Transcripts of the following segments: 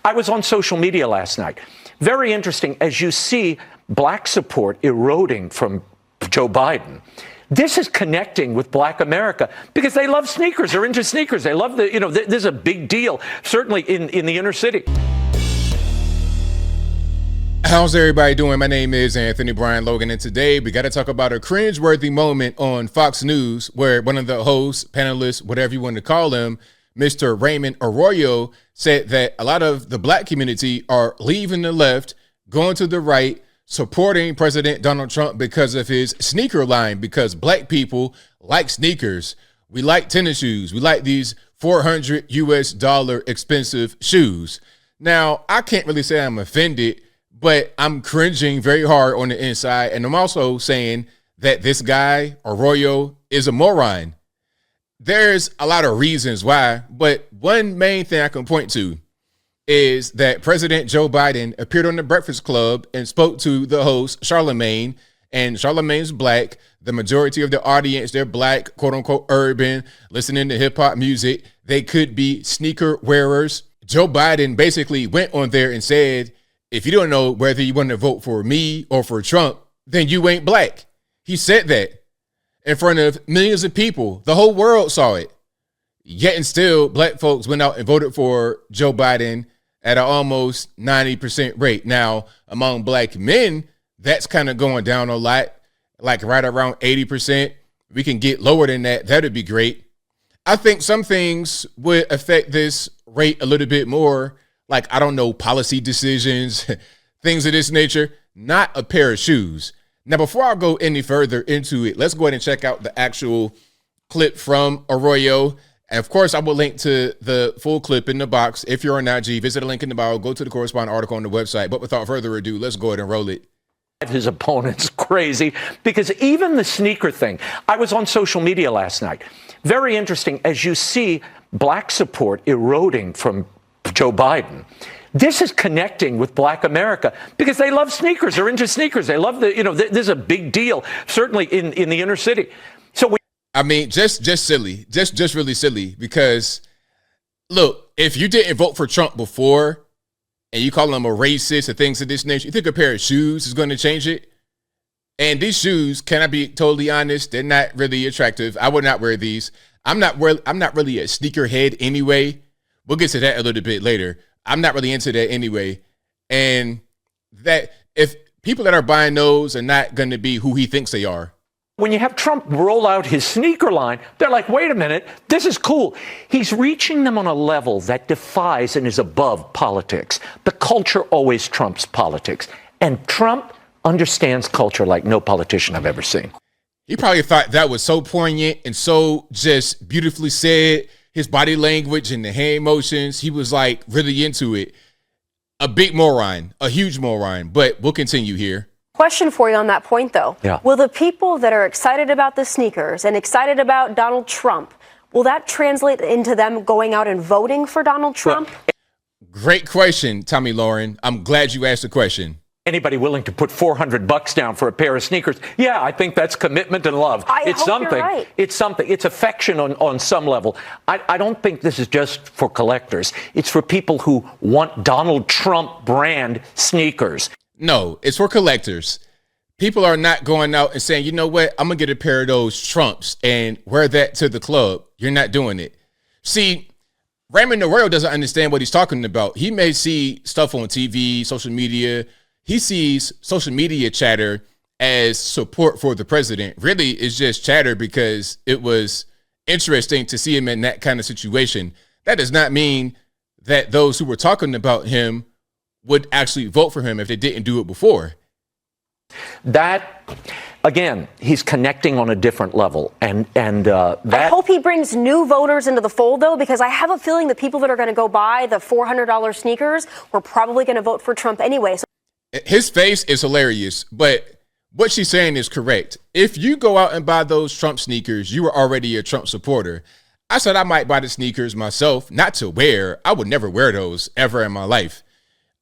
I was on social media last night. Very interesting as you see black support eroding from Joe Biden. This is connecting with black America because they love sneakers. They're into sneakers. They love this is a big deal, certainly in the inner city. How's everybody doing? My name is Anthony Brian Logan, and today we got to talk about a cringeworthy moment on Fox News where one of the hosts, panelists, whatever you want to call him, Mr. Raymond Arroyo, said that a lot of the black community are leaving the left, going to the right, supporting President Donald Trump because of his sneaker line, because black people like sneakers. We like tennis shoes. We like these $400 US expensive shoes. Now, I can't really say I'm offended, but I'm cringing very hard on the inside. And I'm also saying that this guy, Arroyo, is a moron. There's a lot of reasons why, but one main thing I can point to is that President Joe Biden appeared on the Breakfast Club and spoke to the host, Charlamagne, and Charlamagne's black. The majority of the audience, they're black, quote unquote, urban, listening to hip hop music. They could be sneaker wearers. Joe Biden basically went on there and said, if you don't know whether you want to vote for me or for Trump, then you ain't black. He said that in front of millions of people. The whole world saw it. Yet and still, black folks went out and voted for Joe Biden at an almost 90% rate. Now, among black men, that's kind of going down a lot, like right around 80%. We can get lower than that. That'd be great. I think some things would affect this rate a little bit more, like, I don't know, policy decisions, things of this nature, not a pair of shoes. Now, before I go any further into it, let's go ahead and check out the actual clip from Arroyo. And of course, I will link to the full clip in the box. If you're on IG, visit the link in the bio, go to the corresponding article on the website. But without further ado, let's go ahead and roll it. His opponent's crazy because even the sneaker thing, I was on social media last night. Very interesting as you see black support eroding from Joe Biden. This is connecting with black America because they love sneakers. They're into sneakers. They love this is a big deal, certainly in the inner city. So I mean, just silly, just really silly, because look, if you didn't vote for Trump before and you call him a racist or things of this nature, you think a pair of shoes is going to change it? And these shoes, can I be totally honest, they're not really attractive. I would not wear these. I'm not really a sneakerhead anyway. We'll get to that a little bit later. I'm not really into that anyway. And that if people that are buying those are not going to be who he thinks they are. When you have Trump roll out his sneaker line, they're like, wait a minute, this is cool. He's reaching them on a level that defies and is above politics. The culture always trumps politics. And Trump understands culture like no politician I've ever seen. He probably thought that was so poignant and so just beautifully said. His body language and the hand motions, he was like really into it. A big moron, a huge moron, but we'll continue here. Question for you on that point, though. Yeah. Will the people that are excited about the sneakers and excited about Donald Trump, will that translate into them going out and voting for Donald Trump? Well, great question, Tommy Lauren. I'm glad you asked the question. Anybody willing to put $400 down for a pair of sneakers? Yeah, I think that's commitment and love. It's something. You're right. It's something. It's affection on some level. I don't think this is just for collectors. It's for people who want Donald Trump brand sneakers. No, it's for collectors. People are not going out and saying, you know what, I'm going to get a pair of those Trumps and wear that to the club. You're not doing it. See, Raymond Arroyo doesn't understand what he's talking about. He may see stuff on TV, social media. He sees social media chatter as support for the president. Really, it's just chatter because it was interesting to see him in that kind of situation. That does not mean that those who were talking about him would actually vote for him if they didn't do it before. That, again, he's connecting on a different level. And that I hope he brings new voters into the fold, though, because I have a feeling the people that are going to go buy the $400 sneakers were probably going to vote for Trump anyway. So his face is hilarious, but what she's saying is correct. If you go out and buy those Trump sneakers, you are already a Trump supporter. I said I might buy the sneakers myself, not to wear. I would never wear those ever in my life.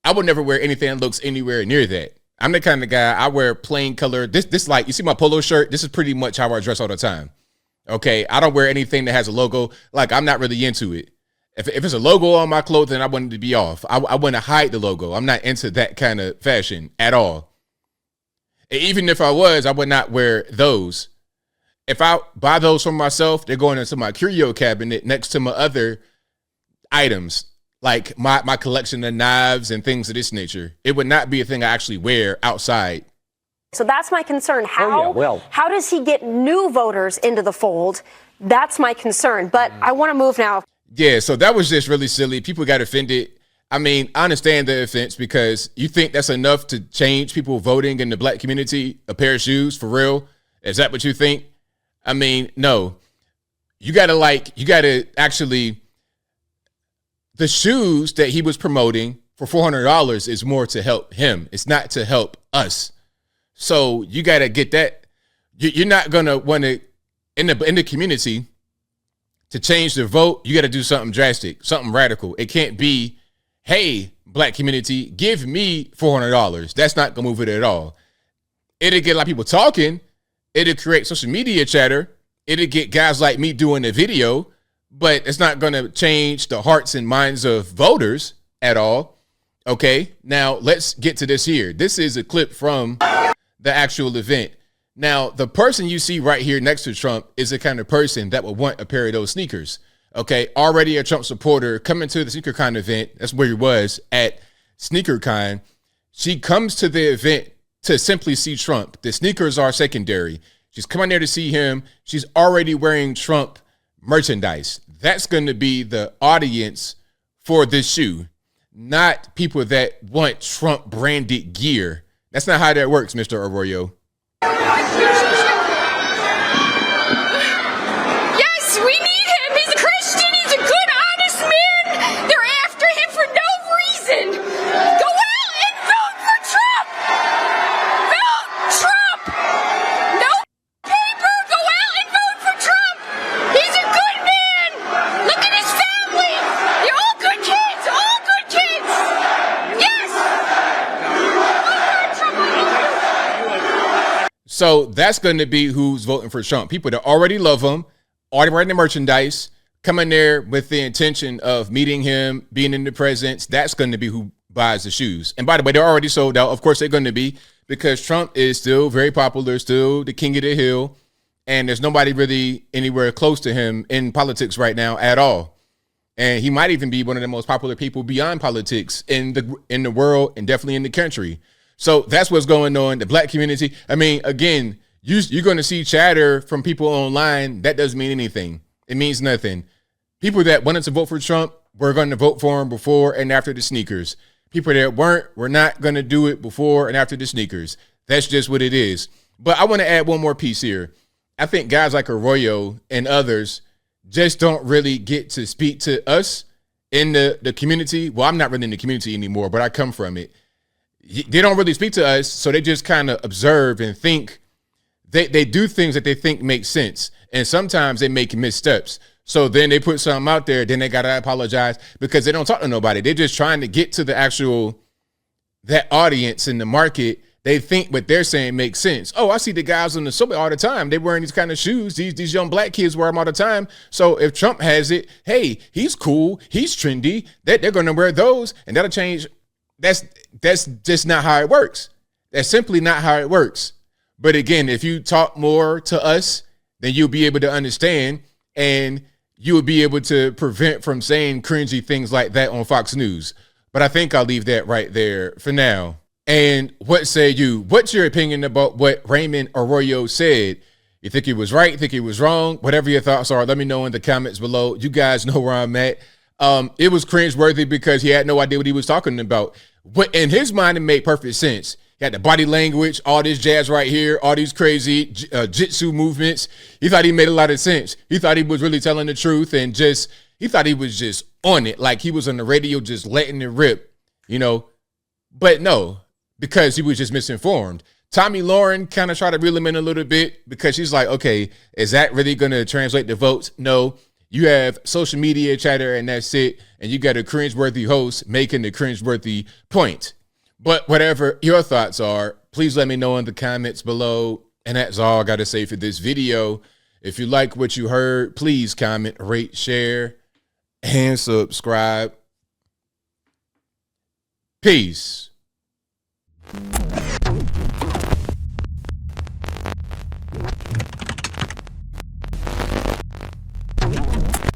I would never wear anything that looks anywhere near that. I'm the kind of guy, I wear plain color. This like, you see my polo shirt? This is pretty much how I dress all the time. Okay, I don't wear anything that has a logo. Like, I'm not really into it. If it's a logo on my clothing, I want it to be off. I want to hide the logo. I'm not into that kind of fashion at all. And even if I was, I would not wear those. If I buy those for myself, they're going into my curio cabinet next to my other items, like my collection of knives and things of this nature. It would not be a thing I actually wear outside. So that's my concern. How does he get new voters into the fold? That's my concern. But I want to move now. Yeah, so that was just really silly. People got offended. I mean, I understand the offense because you think that's enough to change people voting in the black community, a pair of shoes, for real? Is that what you think? I mean, no. You got to actually, the shoes that he was promoting for $400 is more to help him. It's not to help us. So you got to get that. You're not going to want to, in the community, to change the vote, you got to do something drastic, something radical. It can't be, hey, black community, give me $400. That's not going to move it at all. It'll get a lot of people talking. It'll create social media chatter. It'll get guys like me doing a video, but it's not going to change the hearts and minds of voters at all. Okay, now let's get to this here. This is a clip from the actual event. Now, the person you see right here next to Trump is the kind of person that would want a pair of those sneakers. Okay, already a Trump supporter coming to the SneakerCon event. That's where he was at SneakerCon. She comes to the event to simply see Trump. The sneakers are secondary. She's coming there to see him. She's already wearing Trump merchandise. That's going to be the audience for this shoe, not people that want Trump branded gear. That's not how that works, Mr. Arroyo. Yes, we need him. He's a Christian. He's a good, honest man. They're after him for no reason. Go out and vote for Trump. Vote Trump. No paper. Go out and vote for Trump. He's a good man. Look at his family. They're all good kids. All good kids. Yes. Vote for Trump. So that's going to be who's voting for Trump. People that already love him, already wearing the merchandise, coming there with the intention of meeting him, being in the presence. That's going to be who buys the shoes. And by the way, they're already sold out. Of course, they're going to be, because Trump is still very popular, still the king of the hill. And there's nobody really anywhere close to him in politics right now at all. And he might even be one of the most popular people beyond politics in the world, and definitely in the country. So that's what's going on. The black community. I mean, again, you're going to see chatter from people online. That doesn't mean anything. It means nothing. People that wanted to vote for Trump were going to vote for him before and after the sneakers. People that were not going to do it before and after the sneakers. That's just what it is. But I want to add one more piece here. I think guys like Arroyo and others just don't really get to speak to us in the community. Well, I'm not really in the community anymore, but I come from it. They don't really speak to us, so they just kind of observe and think. They do things that they think make sense, and sometimes they make missteps. So then they put something out there, then they gotta apologize because they don't talk to nobody. They're just trying to get to the actual, that audience in the market. They think what they're saying makes sense. Oh, I see the guys on the subway all the time. They're wearing these kind of shoes. These young black kids wear them all the time. So if Trump has it, hey, he's cool, he's trendy. They're gonna wear those, and that'll change. That's just not how it works. That's simply not how it works. But again, if you talk more to us, then you'll be able to understand, and you will be able to prevent from saying cringy things like that on Fox News. But I think I'll leave that right there for now. And what say you? What's your opinion about what Raymond Arroyo said? You think he was right? You think he was wrong? Whatever your thoughts are, let me know in the comments below. You guys know where I'm at. It was cringeworthy because he had no idea what he was talking about. But in his mind, it made perfect sense. He had the body language, all this jazz right here, all these crazy jitsu movements. He thought he made a lot of sense. He thought he was really telling the truth, and he thought he was just on it, like he was on the radio just letting it rip, you know. But no, because he was just misinformed. Tommy Lauren kind of tried to reel him in a little bit because she's like, okay, is that really going to translate the votes? No. You have social media chatter and that's it. And you got a cringeworthy host making the cringeworthy point. But whatever your thoughts are, please let me know in the comments below. And that's all I got to say for this video. If you like what you heard, please comment, rate, share. and subscribe. Peace.